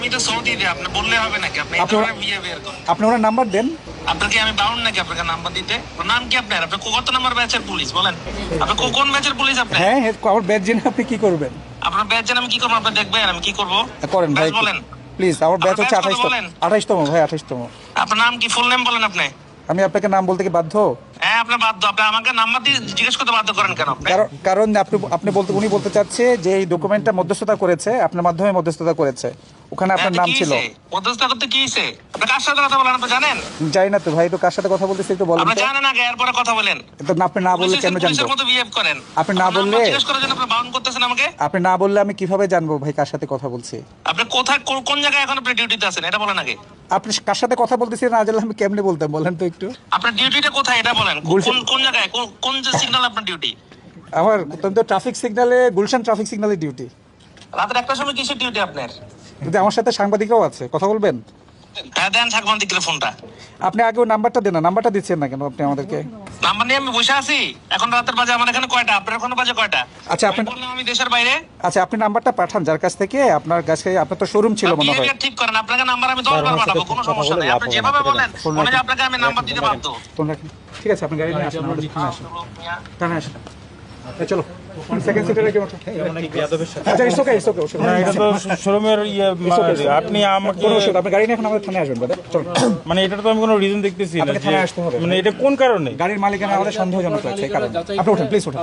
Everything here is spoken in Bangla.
আমি তো সৌদিতে, আপনি বললে হবে নাকি? আপনি বিহেভিয়ার করেন। আপনি ওনার নাম্বার দেন। আপনাকে আমি বাউন্ড নাকি আপনাকে নাম্বার দিতে? নাম কি আপনার? আপনি কত নাম্বার ব্যাচের পুলিশ বলেন? আপনি কোন ব্যাচের পুলিশ আপনি? হ্যাঁ হ্যাঁ, আমার ব্যাচ জেনে আপনি কি করবেন? আপনার ব্যাচ জানেন আমি কি করবো? আপনি দেখবেন আমি কি করবো? করেন ভাই, ব্যাচ বলেন। প্লিজ। আমার ব্যাচ হচ্ছে আপনার ব্যাচ কত বলেন? 28তম ভাই, 28তম। আপনার নাম কি? ফুল নেম বলেন আপনি। আমি আপনাকে নাম বলতে কি বাধ্য? হ্যাঁ আপনি বাধ্য। আপনি আমাকে নাম্বার দিয়ে জিজ্ঞেস করতে বাধ্য করেন কেন আপনি? কারণ উনি বলতে চাচ্ছে যে এই ডকুমেন্টটা মধ্যস্থতা করেছে, আপনার মাধ্যমে মধ্যস্থতা করেছে, ওখানে আপনার নাম ছিল। মধ্যস্থতা করতে কি হইছে? আপনি কার সাথে কথা বলেন আপনি জানেন? জানি না তো ভাই, তো কার সাথে কথা বলতেছি একটু বলেন আপনি তো। জানেন আগে, এরপরে কথা বলেন। তো আপনি না বললে কেন জানবো? পুলিশের মতো বিহেভ করেন। আপনি না বললে, জিজ্ঞেস করার জন্য আপনি বাউন্ড করতেছেন আমাকে। আপনি না বললে আমি কিভাবে জানবো ভাই কার সাথে কথা বলছি? আপনি কোথায় কোন জায়গায় এখন আপনি ডিউটিতে আছেন এটা বলেন আগে। আপনি কার সাথে কথা বলতেছি না জানলে আমি কেমনে বলতাম বলেন তো একটু। আপনার ডিউটিটা কোথায় এটা বলেন। কোন জায়গায়, কোন সিগন্যাল আপনার ডিউটি? আমার তো ট্রাফিক সিগন্যালে, গুলশান ট্রাফিক সিগন্যালে ডিউটি। রাতের একটার সময় কিসের ডিউটি আপনার? কিন্তু আমার সাথে সাংবাদিকরাও আছে, কথা বলবেন? হ্যাঁ দেন সাংবাদিকের ফোনটা। আপনি আগে ওই নাম্বারটা দেন না, নাম্বারটা দিচ্ছেন না কেন আপনি আমাদেরকে? নাম্বার নিয়ে আমি বসে আছি। এখন রাতের বাজে আমার এখানে কয়টা? আপনার ওখানে বাজে কয়টা? আচ্ছা, আপনি বললাম আমি দেশের বাইরে। আচ্ছা, আপনি নাম্বারটা পাঠান যার কাছ থেকে, আপনার কাছে, আপনার তো শোরুম ছিল মনে হয়। বিহেভিয়ার ঠিক করেন। আপনাকে নাম্বার আমি 10 বার পাঠাবো, কোনো সমস্যা নেই। আপনি যেভাবে বলেন মনে হয় আপনাকে আমি নাম্বার দিতে বাধ্য। ফোন রাখেন। ঠিক আছে, আপনি গাড়ি নিয়ে আসেন, আমাদের এখানে আসেন। এখানে আসেন। এই চলো, সেকেন্ড সিটে রেখে ওঠো। আচ্ছা, ইটস ওকে, ইটস ওকে। না, এটা তো শোরুমের আপনি আমাকে কোনো অসুবিধা, আপনি গাড়ি নিয়ে এখন আমাদের থানায় আসবেন দাদা, চলো। মানে এটা তো আমি কোনো রিজন দেখতেছি না আপনাকে যে থানায় আসতে হবে। মানে এটা কোন কারণে? গাড়ির মালিকানা আমাদের সন্দেহজনক লাগছে, এই কারণে। আপনি ওঠেন, প্লিজ ওঠেন।